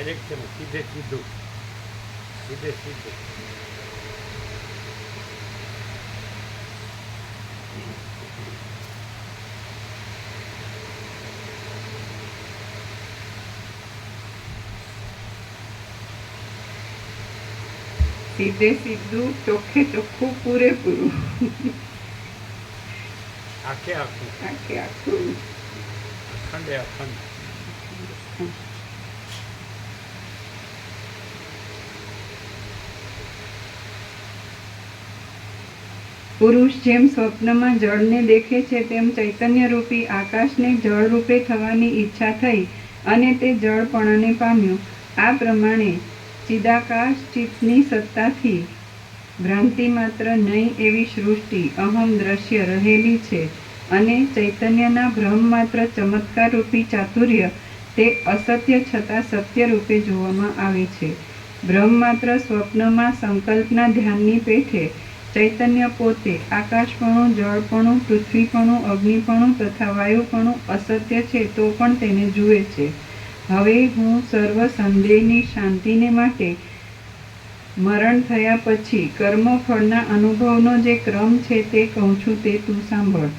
Direct છે ને સીધે સીધું સીધે સીધું સીધે સીધું, ચોખ્ખે ચોખ્ખું, પૂરેપૂરું, આખે આખું આખે આખું, અખંડે અખંડ. પુરુષ જેમ સ્વપ્નમાં જળને દેખે છે તેમ ચૈતન્યરૂપી આકાશને જળરૂપે થવાની ઈચ્છા થઈ અને તે જળપણાને પામ્યું. આ પ્રમાણે ચિદાકાશ ચિત્તની સત્તાથી ભ્રાંતિ માત્ર નહીં એવી સૃષ્ટિ અહમ દ્રશ્ય રહેલી છે અને ચૈતન્યના ભ્રમ માત્ર ચમત્કારરૂપી ચાતુર્ય તે અસત્ય છતાં સત્ય રૂપે જોવામાં આવે છે. ભ્રમ માત્ર સ્વપ્નમાં સંકલ્પના ધ્યાનની પેઠે ચૈતન્ય પોતે આકાશપણું, જળપણું, પૃથ્વીપણું, અગ્નિપણું તથા વાયુપણું અસત્ય છે તો પણ તેને જુએ છે. હવે હું સર્વ સંદેહની શાંતિને માટે મરણ થયા પછી કર્મફળના અનુભવનો જે ક્રમ છે તે કહું છું તે તું સાંભળ.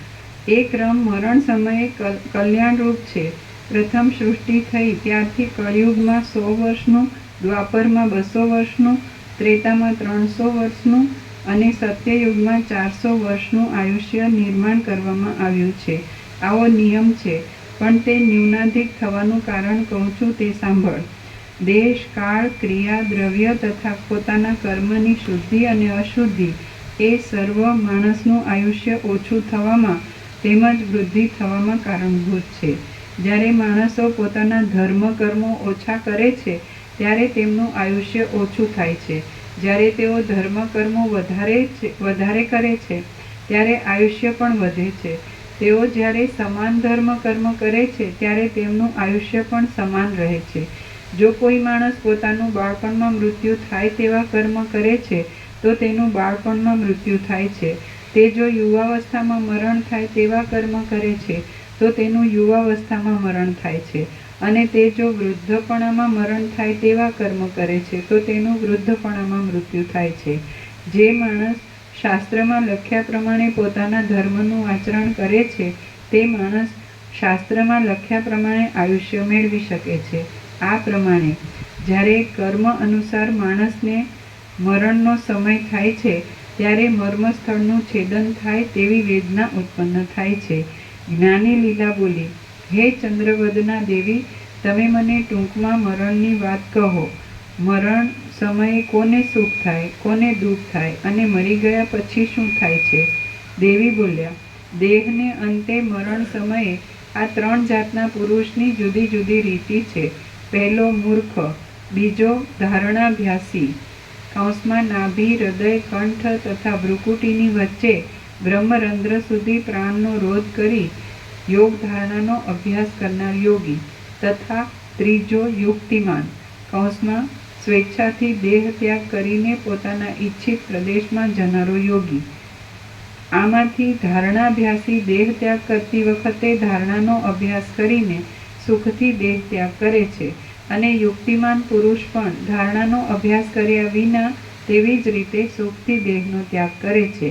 એ ક્રમ મરણ સમયે કલ્યાણરૂપ છે. પ્રથમ સૃષ્ટિ થઈ ત્યારથી કળિયુગમાં 100 વર્ષનું, દ્વાપરમાં 200 વર્ષનું, ત્રેતામાં 300 વર્ષનું અને સત્યયુગમાં 400 વર્ષનું આયુષ્ય નિર્માણ કરવામાં આવ્યું છે. આવો નિયમ છે, પણ તે ન્યૂનાધિક થવાનું કારણ કહું છું તે સાંભળ. દેશ, કાળ, ક્રિયા, દ્રવ્ય તથા પોતાના કર્મની શુદ્ધિ અને અશુદ્ધિ એ સર્વ માણસનું આયુષ્ય ઓછું થવામાં તેમજ વૃદ્ધિ થવામાં કારણભૂત છે. જ્યારે માણસો પોતાના ધર્મ કર્મો ઓછા કરે છે ત્યારે તેમનું આયુષ્ય ઓછું થાય છે. જ્યારે તેઓ ધર્મ કર્મો વધારે કરે છે ત્યારે આયુષ્ય પણ વધે છે. તેઓ જ્યારે સમાન ધર્મ કર્મ કરે છે ત્યારે તેમનું આયુષ્ય પણ સમાન રહે છે. જો કોઈ માણસ પોતાનું બાળપણમાં મૃત્યુ થાય તેવા કર્મ કરે છે તો તેનું બાળપણમાં મૃત્યુ થાય છે. તે જો યુવાવસ્થામાં મરણ થાય તેવા કર્મ કરે છે તો તેનું યુવાવસ્થામાં મરણ થાય છે. અને તે જો વૃદ્ધપણામાં મરણ થાય તેવા કર્મ કરે છે તો તેનું વૃદ્ધપણામાં મૃત્યુ થાય છે. જે માણસ શાસ્ત્રમાં લખ્યા પ્રમાણે પોતાના ધર્મનું આચરણ કરે છે તે માણસ શાસ્ત્રમાં લખ્યા પ્રમાણે આયુષ્ય મેળવી શકે છે. આ પ્રમાણે જ્યારે કર્મ અનુસાર માણસને મરણનો સમય થાય છે ત્યારે મર્મસ્થળનું છેદન થાય તેવી વેદના ઉત્પન્ન થાય છે. જ્ઞાની લીલા બોલી, હે ચંદ્રવદના દેવી, તમે મને ટૂંકમાં મરણની વાત કહો. મરણ સમયે કોને સુખ થાય, કોને દુઃખ થાય અને મરી ગયા પછી શું થાય છે? દેવી બોલ્યા, દેહને અંતે મરણ સમયે આ 3 જાતના પુરુષની જુદી જુદી રીતિ છે. પહેલો મૂર્ખ, બીજો ધારણાભ્યાસી નાભી, હૃદય, કંઠ તથા ભ્રુકુટીની વચ્ચે બ્રહ્મરંધ્ર સુધી પ્રાણનો રોધ કરી યોગ ધારણાનો અભ્યાસ કરનાર યોગી તથા ત્રીજો યુક્તિમાન સ્વેચ્છાથી દેહ ત્યાગ કરીને પોતાના ઈચ્છિત પ્રદેશમાં જનારો યોગી. આમાંથી ધારણાભ્યાસી દેહ ત્યાગ કરતી વખતે ધારણાનો અભ્યાસ કરીને સુખથી દેહ ત્યાગ કરે છે અને યુક્તિમાન પુરુષ પણ ધારણાનો અભ્યાસ કર્યા વિના તેવી જ રીતે સુખથી દેહનો ત્યાગ કરે છે.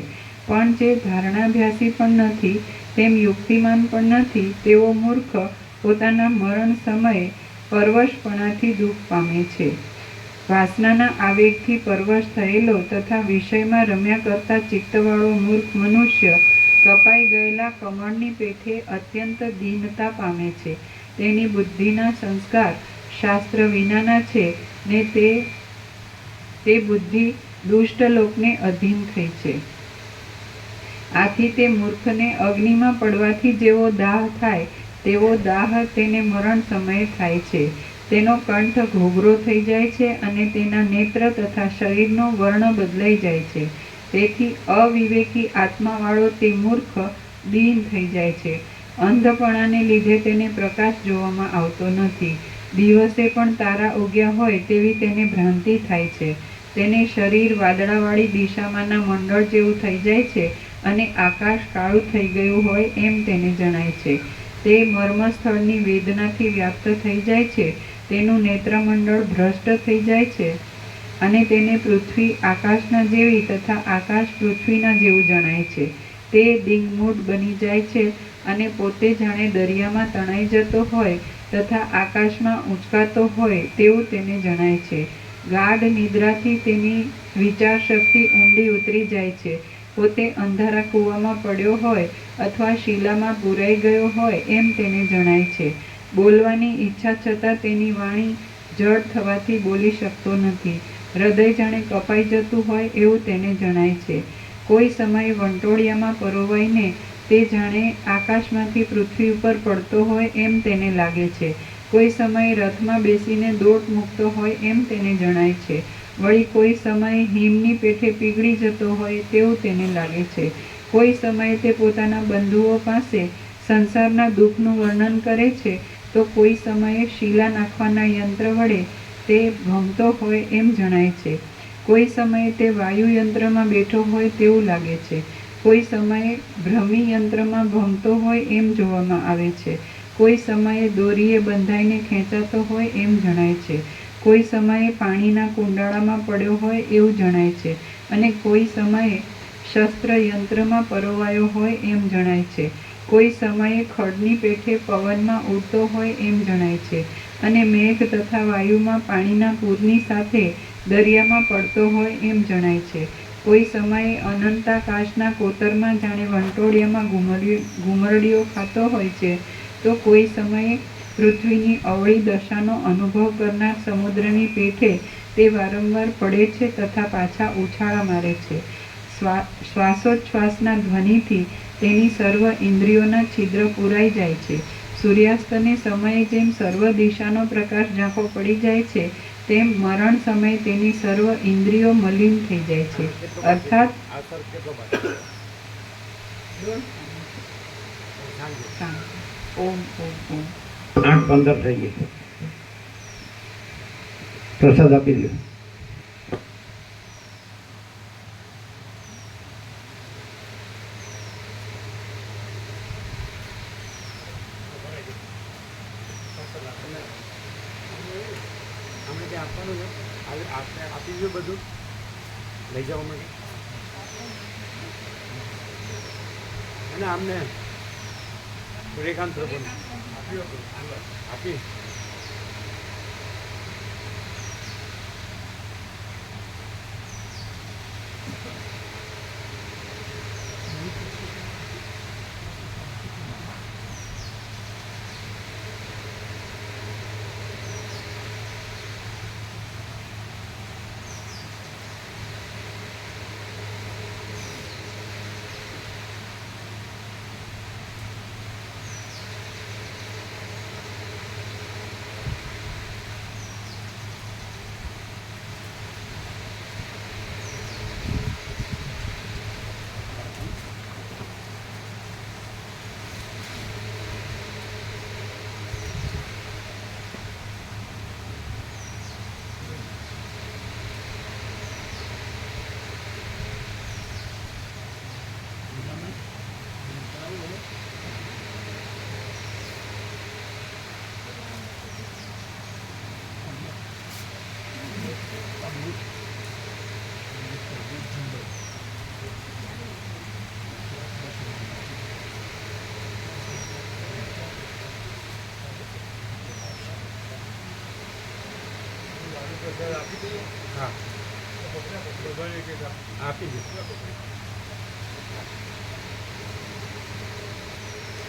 પણ જે ધારણાભ્યાસી પણ નથી તેમ યુક્તિમાન પણ નથી તેવો મૂર્ખ પોતાના મરણ સમયે પરવશપણાથી દુઃખ પામે છે. વાસનાના આવેગથી પરવશ થયેલો તથા વિષયમાં રમ્યા કરતા ચિત્તવાળો મૂર્ખ મનુષ્ય કપાઈ ગયેલા કમળની પેઠે અત્યંત દીનતા પામે છે. તેની બુદ્ધિના સંસ્કાર શાસ્ત્ર વિનાના છે ને તે બુદ્ધિ દુષ્ટ લોકને અધીન થઈ છે. આથી તે મૂર્ખને અગ્નિમાં પડવાથી જેવો દાહ થાય તેવો દાહ તેને મરણ સમયે થાય છે. તેનો કંઠ ઘોઘરો થઈ જાય છે અને તેના નેત્ર તથા શરીરનો વર્ણ બદલાઈ જાય છે. તેથી અવિવેકી આત્માવાળો તે મૂર્ખ દીન થઈ જાય છે. અંધપણાને લીધે તેને પ્રકાશ જોવામાં આવતો નથી. દિવસે પણ તારા ઉગ્યા હોય તેવી તેને ભ્રાંતિ થાય છે. તેને શરીર વાદળાવાળી દિશામાંના મંડળ જેવું થઈ જાય છે અને આકાશ કાળું થઈ ગયું હોય એમ તેને જણાય છે. તે મર્મસ્થળની વેદનાથી વ્યાપ્ત થઈ જાય છે તેનું નેત્રમંડળ ભ્રષ્ટ થઈ જાય છે અને તેને પૃથ્વી આકાશના જેવી તથા આકાશ પૃથ્વીના જેવું જણાય છે. તે ડિંગમૂઢ બની જાય છે અને પોતે જાણે દરિયામાં તણાઈ જતો હોય તથા આકાશમાં ઊંચકાતો હોય તેવું તેને જણાય છે. ગાઢ નિદ્રાથી તેની વિચાર શક્તિ ઊંડી ઉતરી જાય છે. પોતે અંધારા કૂવામાં પડ્યો હોય અથવા શિલામાં પૂરાઈ ગયો હોય એમ તેને જણાય છે. બોલવાની ઈચ્છા છતાં તેની વાણી જડ થવાથી બોલી શકતો નથી. હૃદય જાણે કપાઈ જતું હોય એવું તેને જણાય છે. કોઈ સમયે વંટોળિયામાં પરોવાઈને તે જાણે આકાશમાંથી પૃથ્વી ઉપર પડતો હોય એમ તેને લાગે છે. કોઈ સમયે રથમાં બેસીને દોટ મૂકતો હોય એમ તેને જણાય છે. વળી કોઈ સમયે હિમની પેઠે પીગળી જતો હોય તેવું તેને લાગે છે. કોઈ સમયે તે પોતાના બંધુઓ પાસે સંસારના દુઃખનું વર્ણન કરે છે તો કોઈ સમયે શીલા નાખવાના યંત્ર વડે તે ભમતો હોય એમ જણાય છે. કોઈ સમયે તે વાયુ યંત્રમાં બેઠો હોય તેવું લાગે છે. કોઈ સમયે ભ્રમી યંત્રમાં ભમતો હોય એમ જોવામાં આવે છે. કોઈ સમયે દોરીએ બંધાઈને ખેંચાતો હોય એમ જણાય છે. કોઈ સમયે પાણીના કુંડાળામાં પડ્યો હોય એવું જણાય છે અને કોઈ સમયે શસ્ત્ર યંત્રમાં પરોવાયો હોય એમ જણાય છે. કોઈ સમયે ખડની પેઠે પવનમાં ઉડતો હોય એમ જણાય છે અને મેઘ તથા વાયુમાં પાણીના પૂરની સાથે દરિયામાં પડતો હોય એમ જણાય છે. કોઈ સમયે અનંતાકાશના કોતરમાં જાણે વંટોળિયામાં ઘુમરડીઓ ખાતો હોય છે તો કોઈ સમયે પૃથ્વીની અવળી દશાનો અનુભવ કરનાર સમુદ્રની પેઠે તે વારંવાર પડે છે તથા પાછા ઉછાળા મારે છે. શ્વાસોચ્છ્વાસના ધ્વનિથી તેની સર્વ ઇન્દ્રિયોના છિદ્ર પૂરાઈ જાય છે. સૂર્યાસ્તને સમયે જેમ સર્વ દિશાનો પ્રકાશ ઝાંખો પડી જાય છે તેમ મરણ સમયે તેની સર્વ ઇન્દ્રિયો મલિન થઈ જાય છે. અર્થાત ઓમ ઓમ ઓમ 8:15 થઈ ગઈ. પ્રસાદ આપી દો. આપવાનું છે આપી દો બધું લઈ જવા માટે અને આમને સૂર્યકાંત પ્રભુને આપી હા આપી દે.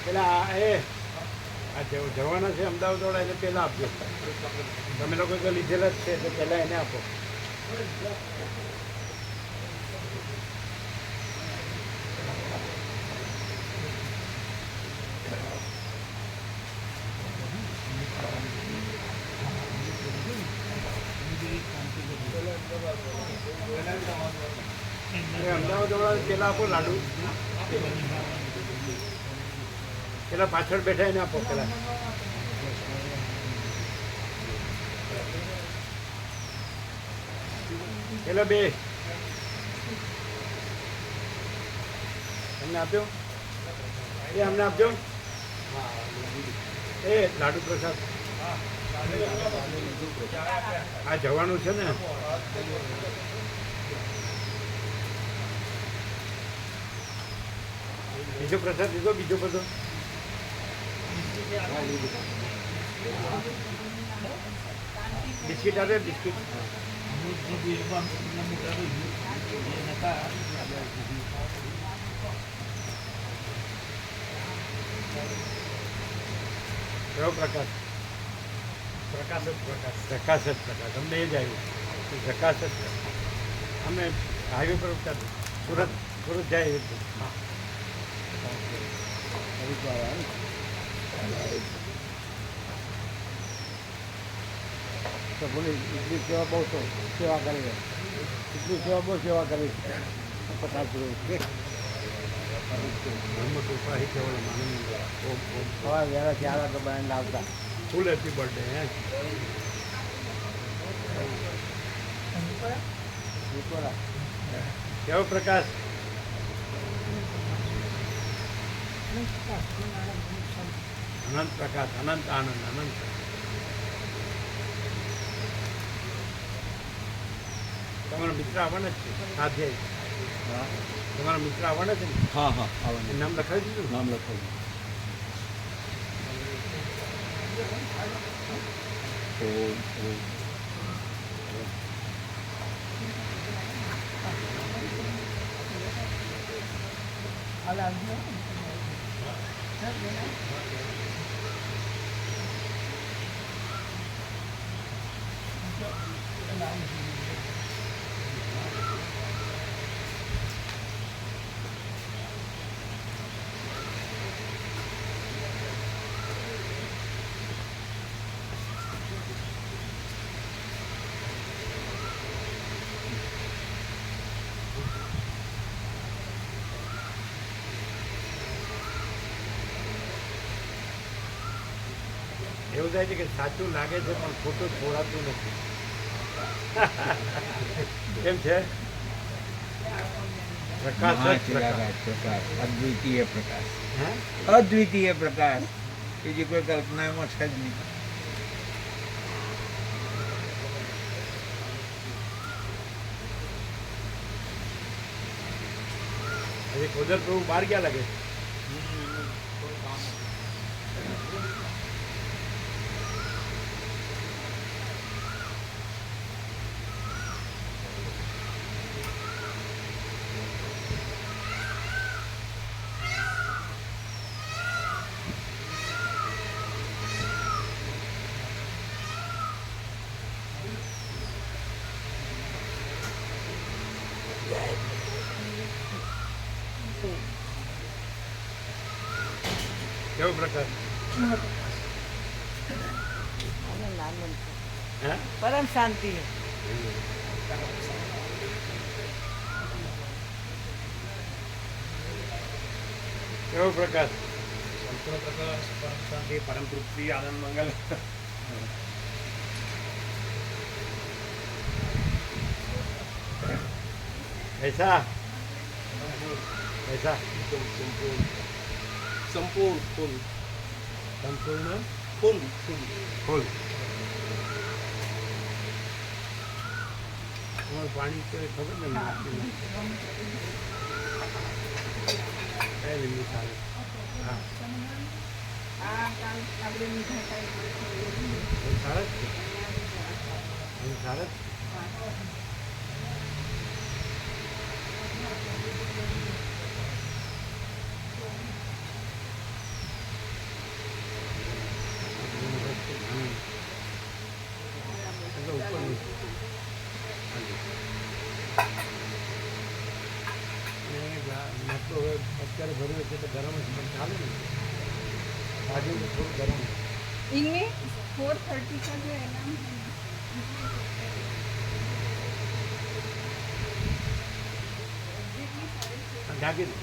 પેલા જવાના છે અમદાવાદ વાળા એટલે પહેલાં આપજો. તમે લોકો તો લીધેલા જ છે એટલે પહેલાં એને આપો. અમદાવાદ વાળા પેલા આપો લાડુ. પેલા પાછળ બેઠા એને આપો. પેલા પેલા બે અમને આપ્યો. એ અમને આપજો. એ લાડુ પ્રસાદ આ જવાનું છે ને બીજો પ્રસાદ લીધો બીજો બધો બિસ્કિટ આવે બિસ્કિટ કેવો પ્રકાશ પ્રકાશ જ પ્રકાશ પ્રકાશ જ પ્રકાશ અમને એ જ આવ્યું પ્રકાશ જ અમે હાઈવે પર ઉતરતા સુરત સુરત જાય તો બોલી એટલી સેવા બહુ સેવા કરી એટલી સેવા બહુ સેવા કરી 50 રૂપિયા ધર્મ કૃપા હિ કેવળ માનંદ ઓમ ઓમ સવાર વહેલા 4 વાગે બનાવીને આવતા ફૂલ હેપી બર્થડે હે વિકોરા કેવો પ્રકાશ અનંત પ્રકાશ અનંત આનંદ અનંત તમારા મિત્ર આવવાના જ છે સાથે હા તમારા મિત્ર આવવાના છે ને હા હા આવવાનું એનું નામ લખાવી દીધું નામ લખાવું ઓમ ઓમ એવું થાય છે કે સાચું લાગે છે પણ ખોટું છોડાતું નથી કેમ છે પ્રકાશ જ પ્રકાશ પ્રકાશ અદ્વિતીય પ્રકાશ હે અદ્વિતીય પ્રકાશ બીજી કોઈ કલ્પના એમાં છે જ નહીં હજી ખોદર પ્રભુ બહાર ગયા લાગે કેવો પ્રકાશ હે परम शांति है। કેવો પ્રકાશ સંપૂર્ણ પ્રકાશ પરમ શાંતિ પરમ તૃપ્તિ આનંદ મંગલ ऐसा ऐसा સંપૂર્ણ ફૂલ સંપૂર્ણ ફૂલ ફૂલ તમારું પાણી તો ખબર ને કઈ રીતનું સારું હા એ સારા જ છે એ સારા જ છે અત્યારે ભર્યું છે તો ગરમ જ પણ ચાલે ને આજે થોડું ગરમ इनमें 430 का जो एलार्म है ना ઢાંકી દો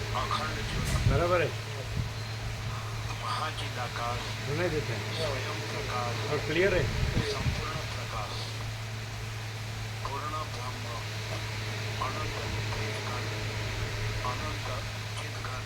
अखंड ज्योति बराबर है, महाचिदाकाश सुनाई देता है स्वयं प्रकाश और क्लियर है। संपूर्ण प्रकाश पूर्ण ब्रह्म अनंत चिदघन अनंत चिदघन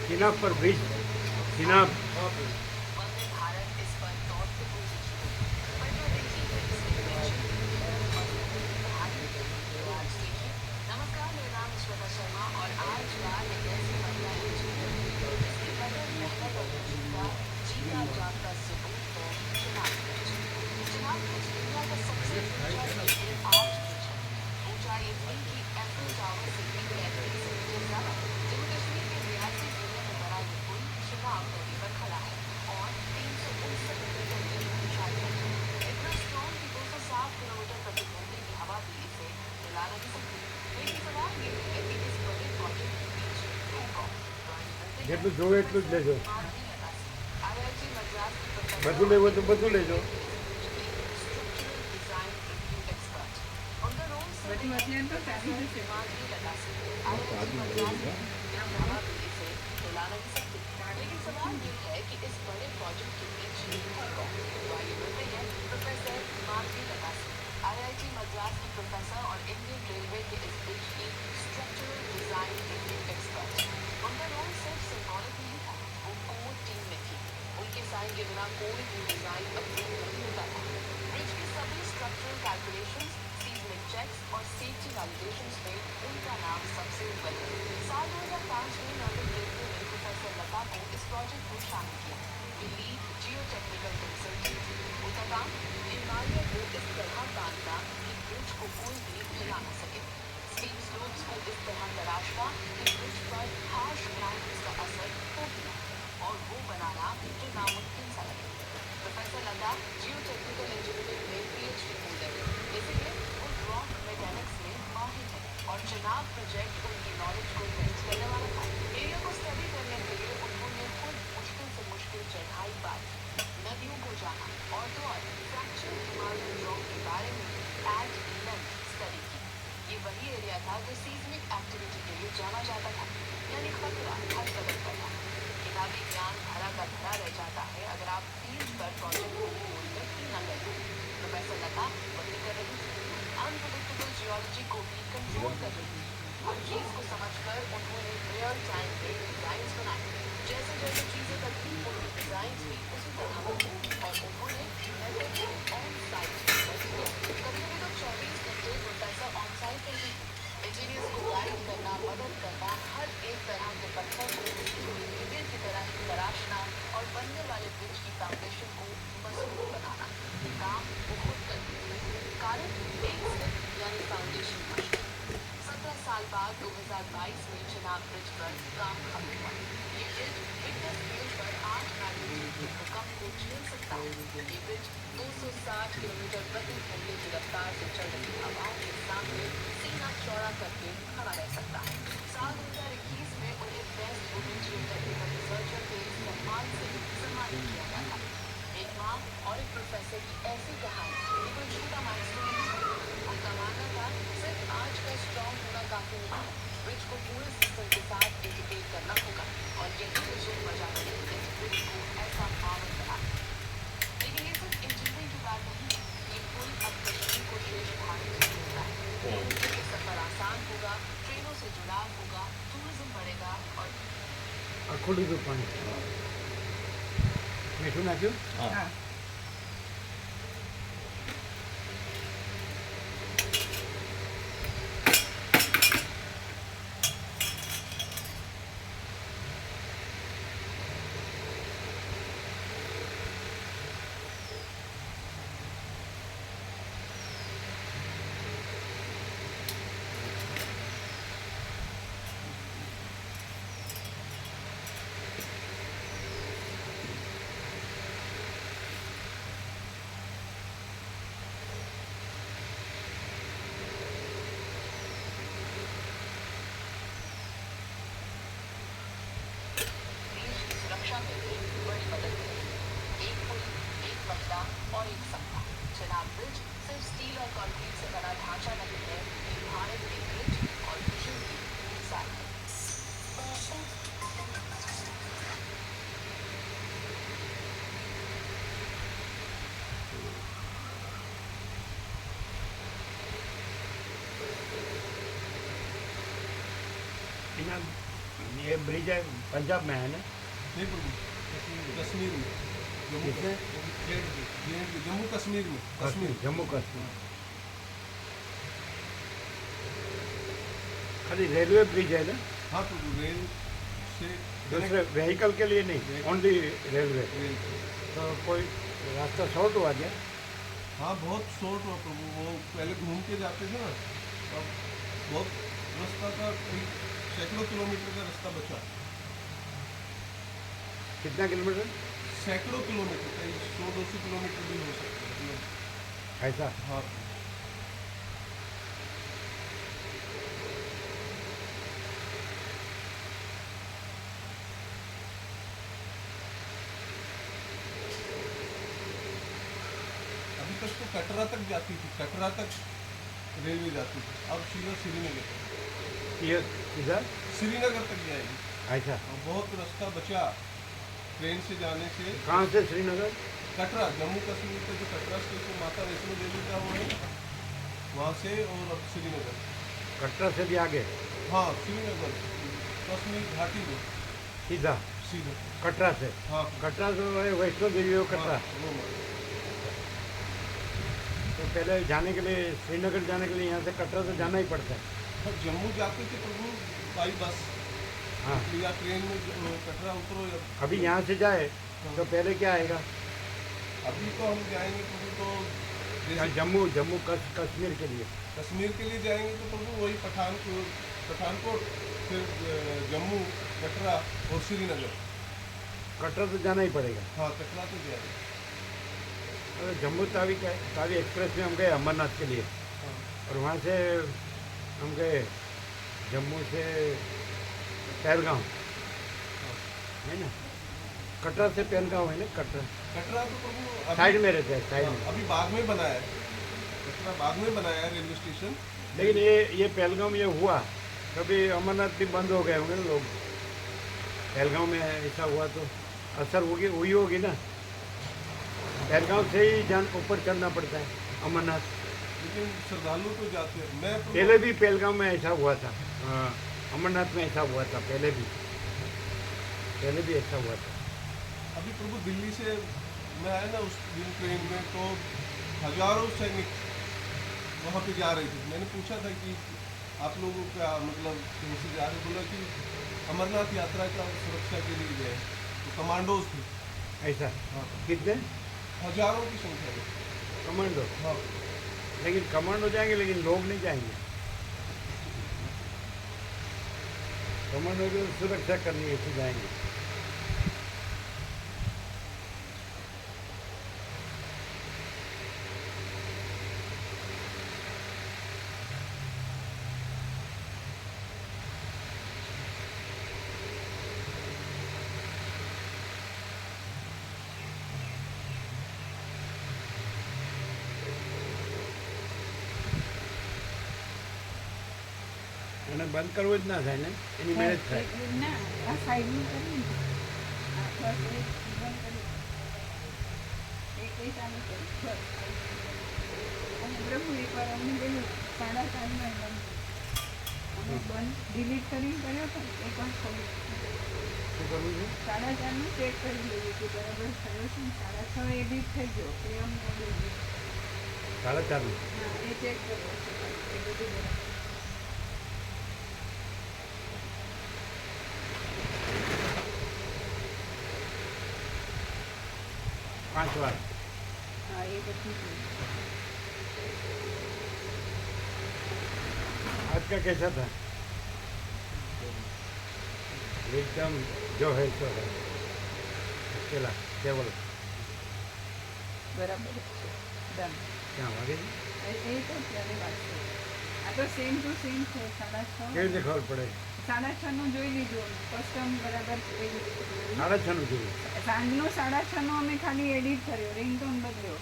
चिनाब पर ब्रिज, चिनाब वंदे भारत इस पर तौर पे कोई लिखी हुई पर जो लिखी है इसमें mention की है आज देखिए। नमस्कार, मेरा नाम है श्वेता शर्मा और आज बात एक ऐसी महिला है जिसकी कदर मेहनत और रुचि का जीता जागता सबूत है चिनाब ब्रिज। चिनाब ब्रिज दुनिया का सबसे ऊंचा लेकिन आर्च ब्रिज है। ऊंचाई इतनी कि एफएल टावर से भी 35 मीटर ज्यादा। जम्मू कश्मीर के रियासी जिले में बना ये पुल चिनाब नदी पर खड़ा है और 359 मीटर की ऊंचाई है। इतना स्ट्रॉन्ग कि 260 किलोमीटर प्रति घंटे की हवा भी इसे हिला नहीं सकती। लेकिन सवाल ये है कि इस बड़े प्रोजेक्ट के पीछे है कौन? જેટલું જોવે એટલું જ લેજો, IIT मद्रास की प्रोफेसर બધું લેવું હોય તો બધું લેજો। structural design review expert. उनका रोल બધી વાતને તો સારી જશે। लेकिन सवाल ये है कि इस बड़े प्रोजेक्ट के पीछे है कौन? तो आइए मिलते हैं प्रोफेसर माधवी लगासी, IIT मद्रास की प्रोफेसर और इंडियन रेलवे के इस ब्रिज की स्ट्रक्चरल डिजाइन रिव्यू एक्सपर्ट। उनका रोल सिर्फ सिंबॉलिक नहीं था, वो कोर टीम में थी। उनके साइन के बिना कोई भी डिजाइन अप्रूव नहीं होता था। ब्रिज के सभी स्ट्रक्चरल कैलकुलेशंस, सीजमिक चेक्स और सेफ्टी वैलिडेशंस में उनका नाम सबसे ऊपर है। साल 2005 में नॉर्दर्न रेलवे ने प्रोफेसर लता को इस प्रोजेक्ट में शामिल किया। वे लीड जियो टेक्निकल कंसल्टेंट थी। उनका काम हिमालय को इस तरह बांधना कि ब्रिज को कोई भी हिला न सके। स्टीप स्लोप्स को इस तरह तराशना कि ब्रिज पर हार्श क्लाइमेट्स का असर हो ही ना, और वो बनाना जो नामुमकिन सा लगे। प्रोफेसर लता जियो टेक्निकल इंजीनियरिंग में PhD होल्डर है, इसलिए वो रॉक मैकेनिक्स में माहिर है और चिनाब प्रोजेक्ट उनकी नॉलेज को टेस्ट करने वाला था। एरिया को स्टडी करने के लिए उन्होंने खुद मुश्किल से मुश्किल चढ़ाई पार की, नदियों को जाना और तो और फ्रैक्चर हिमालयन रॉक के बारे में एट लेंथ स्टडी की। ये वही एरिया एरिया था जो सीजमिक एक्टिविटी के लिए जाना जाता था, यानी खतरा हर कदम पर था। किताबी ज्ञान भरा का भरा रह जाता है अगर आप फील्ड पर प्रोजेक्ट को बोलकर ही न करें। प्रोफेसर लता वही कर रही थी, अनप्रेडिक्टेबल जियोलॉजी को भी कंट्रोल कर रही थी। हर चीज को समझकर उन्होंने रियल टाइम पे डिजाइन बनाए। जैसे जैसे चीजें बदली उनके डिजाइन भी उसी तरह बदले और उन्होंने मेथड ऑन साइट किया। कभी-कभी तो 24 घंटे प्रोफेसर ऑन साइट रहती थी। इंजीनियर्स को गाइड करना, मदद करना, हर एक तरह के पत्थर को हीरे की तरह ही तराशना और बनने वाले ब्रिज की फाउंडेशन को मजबूत बनाना, ये काम वो खुद करती थी। कारण एक स्टेप यानी फाउंडेशन मशीन। 17 साल बाद 2022 में चिनाब ब्रिज पर काम खत्म हुआ। ये ब्रिज रिक्टर स्केल पर 8 मैग्नीट्यूड के भूकंप को झेल सकता है। ये ब्रिज 260 किलोमीटर प्रति घंटे की रफ्तार से चल रही हवाओं के सामने सीना चौड़ा करके खड़ा रह सकता है। साल 2021 में उन्हें बेस्ट वुमेन जियोटेक्निकल रिसर्चर के सम्मान से सम्मानित किया गया था। एक माँ और एक प्रोफेसर की ऐसी कहानी ये कोई छोटा माइलस्टोन नहीं था। उनका मानना था सिर्फ आज का स्ट्रॉन्ग होना काफी नहीं है, ब्रिज को पूरे सिस्टम के साथ इंटीग्रेट करना होगा और यही विजन वजह है इस ब्रिज को ऐसा पावन बना। लेकिन ये सिर्फ इंजीनियरिंग की बात नहीं है, ये पुल अब कश्मीर को शेष भारत से जोड़ता है। इससे सफर आसान होगा, ट्रेनों से जुड़ाव होगा, टूरिज्म बढ़ेगा और આખું પાણી મીઠું નાખ્યું હા देश की सुरक्षा में भी बड़ी मदद मिलेगी। एक पुल, एक महिला और एक सपना। चिनाब ब्रिज सिर्फ स्टील और कंक्रीट से बना ढांचा नहीं है, ये भारत के ब्रिज और विजन की मिसाल है। એના ये ब्रिज है पंजाब में है ना नहीं प्रभु, कश्मीर में जम्मू किसमें? जम्मू कश्मीर में कश्मीर जम्मू कश्मीर खाली रेलवे ब्रिज है ना हाँ प्रभु, रेल से दूसरे व्हीकल के लिए नहीं ओनली रेलवे रेल तो कोई रास्ता शॉर्ट हुआ क्या हाँ बहुत शॉर्ट हुआ प्रभु। वो पहले घूम के जाते थे ना, अब बहुत रास्ता का करीब सैकड़ों किलोमीटर का रास्ता बचा। कितना किलोमीटर सैकड़ों किलोमीटर, कहीं 100-200 किलोमीटर भी हो सकते हैं। ऐसा हाँ अभी तक तो कटरा तक जाती थी, कटरा तक रेलवे जाती थी, अब सीधा श्रीनगर ये इधर श्रीनगर तक जाएगी। ऐसा और बहुत रास्ता बचा ट्रेन से जाने से। कहाँ से श्रीनगर कटरा, जम्मू कश्मीर का जो कटरा स्टेशन माता वैष्णो देवी का वो है, वहाँ से और अब श्रीनगर। कटरा से भी आगे हाँ श्रीनगर कश्मीर घाटी में सीधा सीधा। कटरा से हाँ कटरा से वो है वैष्णो देवी हो कटरा हाँ, वो मार्ग। तो पहले जाने के लिए श्रीनगर जाने के लिए यहाँ से कटरा से जाना ही पड़ता है और जम्मू जाते थे प्रभु बाई बस हाँ या ट्रेन में कटरा उतरो या अभी यहाँ से जाए तो पहले क्या आएगा अभी तो हम जाएंगे प्रभु तो यहाँ जैसे जम्मू जम्मू कश्मीर के लिए कश्मीर के लिए जाएंगे तो प्रभु वही पठानकोट फिर जम्मू कटरा और श्रीनगर। कटरा तो जाना ही पड़ेगा हाँ कटरा तो जाएंगे। अरे जम्मू तावी एक्सप्रेस में हम गए अमरनाथ के लिए हाँ और वहाँ से हम गए जम्मू से पहलगांव है ना कटरा से पहलगांव है ना कटरा कटरा तो प्रभु अभी- साइड में रहते हैं साइड हाँ, में अभी बाग में बनाया है, कटरा बाग में बनाया है रेलवे स्टेशन, लेकिन ये पहलगाम ये हुआ कभी अमरनाथ भी बंद हो गए होंगे ना लोग। पहलगाम में ऐसा हुआ तो असर हुई होगी ना। पहलगाम से ही जान ऊपर चढ़ना पड़ता है अमरनाथ। लेकिन श्रद्धालु तो जाते हैं। मैं प्रभु पहले भी पहलगाम में ऐसा हुआ था। हाँ, अमरनाथ में ऐसा हुआ था पहले भी ऐसा हुआ था। अभी प्रभु दिल्ली से मैं आया ना उस दिन ट्रेन में, तो हजारों सैनिक वहाँ पे जा रहे थे। मैंने पूछा था कि आप लोगों का मतलब कहीं से जा रहे, बोला कि अमरनाथ यात्रा का सुरक्षा के लिए गए, तो कमांडोज थे। ऐसा हाँ, कितने हजारों की संख्या में। कमांडो? हाँ, लेकिन कमांडो जाएंगे लेकिन लोग नहीं जाएंगे। कमांडो की सुरक्षा करनी है तो जाएंगे। અને બંધ કરવું જ ના થાય ને, એની મેરેજ થાય. ના આ સાઈડનું કર્યું ને આ બસ એક બંધ કર્યું એક એ ચાલુ કર્યું બસ. અને પ્રભુ એકવાર અમને પેલું 4:30 બંધ અમે બંધ ડિલીટ કરીને કર્યો હતો એકવાર ખોલ્યું. શું કરવું છે? 4:30 ચેક કરી લઈએ કે બરાબર થયો છે ને 6:30 એડિટ થઈ ગયો એ અમને ઓર્ડર 4:30. હા એ ચેક કર્યો છે એ બધું બરાબર. 5 વાર. હા એ બધું आज का कैसा था? एकदम जो है सो है. अकेला केवल. બરાબર છે ડન. ક્યાં વાગે છે? એ તો ત્યારે વાત છે. આ તો સેમ ટુ સેમ છે 6:30. કેવી રીતે ખબર પડે? 6:30 નું જોઈ લીધું કસ્ટમ બરાબર એડિટ કર્યું. 6:30 જોયું. સાંજનું 6:30 અમે ખાલી એડિટ કર્યો રિંગટોન બદલ્યો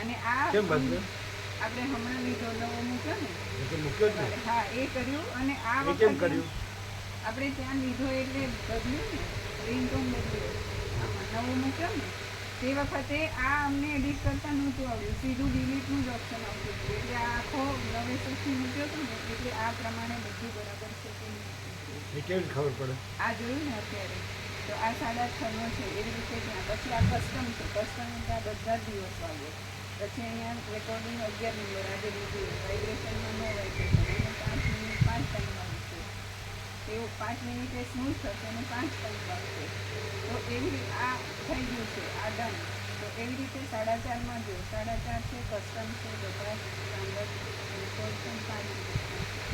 અને આ કેમ બદલ્યો? આપણે હમણાં લીધો નવો મૂક્યો ને એ તો મૂક્યો જ ને. હા એ કર્યું અને આ એ કેમ વખતે કર્યું? આપણે ત્યાં લીધો એટલે બદલ્યું ને રિંગટોન બદલ્યો આમાં નવો મૂક્યો ને તે વખતે આ અમને એડિટ કરતા નહોતું આવડ્યું સીધું ડિલીટનું જ ઓપ્શન આવતું હતું એટલે આ આખો નવેસરથી મૂક્યો હતો ને એટલે આ પ્રમાણે બધું બરાબર છે કે નહીં. એ કેવી રીતે ખબર પડે? આ જોયું ને અત્યારે તો આ 6:30 છે એવી રીતે ત્યાં પછી આ કસ્ટમ છે કસ્ટમ ત્યાં બધા જ દિવસ વાગ્યો પછી અહીંયા રેકોર્ડિંગ 11 નંબર આજે લીધું વાઇબ્રેશનમાં નો વાઇબ્રેશન અને 5 મિનિટ 5 ટાઈમ આવશે એવું 5 મિનિટે સ્મૂથ થશે અને 5 ટાઈમ આવશે તો એવી આ થઈ ગયું છે આ ડન. તો એવી રીતે 4:30 જો 4:30 છે કસ્ટમ છે બધા સ્ટાન્ડર્ડ રેકોર્ડ છે 5 મિનિટ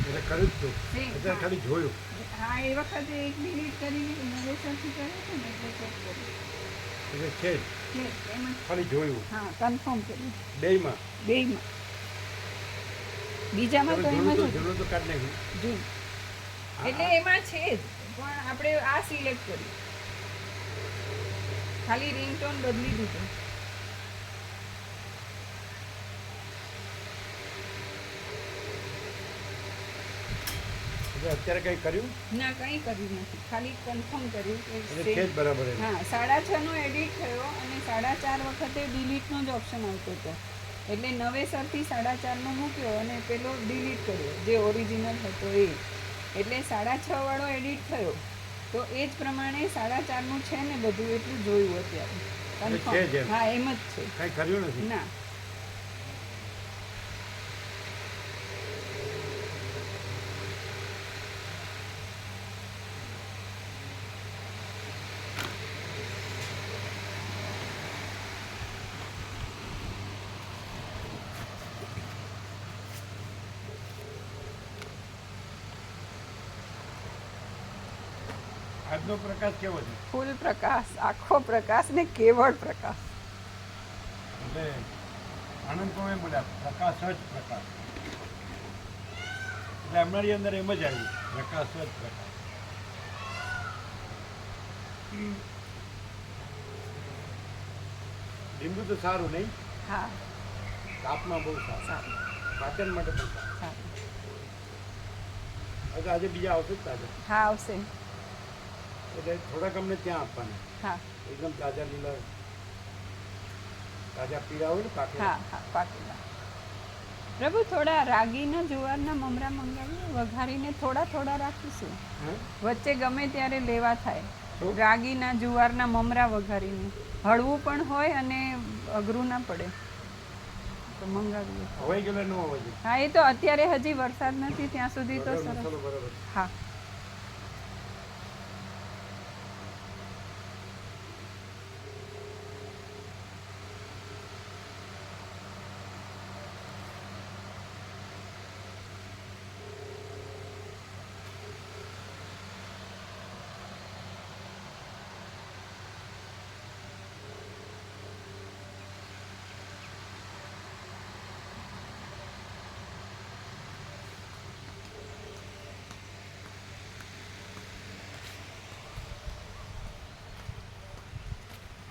એટલે કર્યું જ તું. Same, અત્યારે હા. ખાલી જોયું. હા એ વખતે એક ડિલીટ કરીને નવેસરથી કર્યું છે ને એટલે ચેક કર્યું એટલે છે જ. છે એમ જ ખાલી જોયું. હા કન્ફર્મ કર્યું બેયમાં. બેયમાં બીજામાં તો એમ જ હતું જૂનું તો કાઢ નાખ્યું. જૂન એટલે એમાં છે જ પણ આપણે આ સિલેક્ટ કર્યું ખાલી રિંગટોન બદલી દીધું. એટલે અત્યારે કંઈ કર્યું ના કંઈ કર્યું નથી ખાલી કન્ફર્મ કર્યું કે એટલે same. છે જ બરાબર એમ. હા 6:30 નો એડિટ થયો અને 4:30 વખતે ડિલીટનો જ ઓપ્શન આવતો હતો એટલે નવેસરથી 4:30 નો મૂક્યો અને પેલો ડિલીટ કર્યો જે ઓરિજિનલ હતો એ એટલે 6:30 વાળો એડિટ થયો તો એ જ પ્રમાણે 4:30 નું છે ને બધું એટલું જોયું અત્યારે એટલે છે જ એમ. કન્ફર્મ. હા એમ જ છે કાંઈ કર્યું નથી. ના આજનો પ્રકાશ કેવો છે? ફૂલ પ્રકાશ આખો પ્રકાશ ને કેવળ પ્રકાશ. એટલે આનંદ કોમે બોલ્યા પ્રકાશ જ પ્રકાશ. એટલે અમારી અંદર એમ જ આવ્યું પ્રકાશ જ પ્રકાશ. લીંબુ તો સારું નહીં, હા તાપમાં બહુ સારું, સારું પાચન માટે પણ સારું. સારું એટલે આજે બીજા આવશે જ તાજા, હા આવશે. એટલે થોડાક અમને ત્યાં આપવાના, હા એકદમ તાજા લીલા તાજા પીળા હોય ને પાકે. હા હા પાકેલા. પ્રભુ થોડા રાગીના જુવારના મમરા મંગાવીએ, વઘારીને થોડા થોડા રાખીશું, વચ્ચે ગમે ત્યારે લેવા થાય. શું? રાગીના જુવારના મમરા વઘારીને, હળવું પણ હોય અને અઘરું ના પડે તો મંગાવીએ. હવાઈ ગયેલા ન હોવા જોઈએ. હા એ તો અત્યારે હજી વરસાદ નથી ત્યાં સુધી તો વગર સરસ. મસાલો બરાબર. હા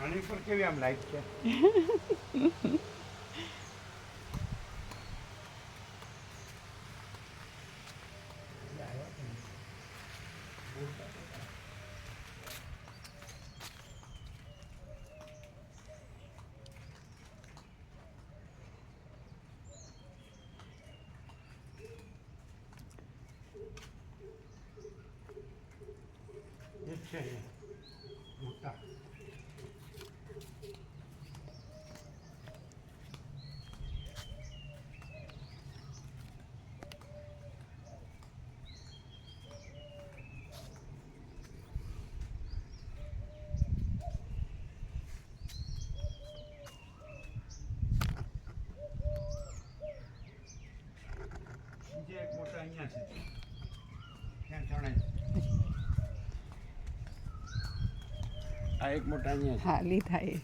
આની પર કેવી આમ લાઈટ છે? એ જ છે અહીંયા મોટા. બીજા એક મોટા અહીંયા છે, ત્યાં ચણાય. આ એક મોટા અહીંયા છે. હા લીધા એ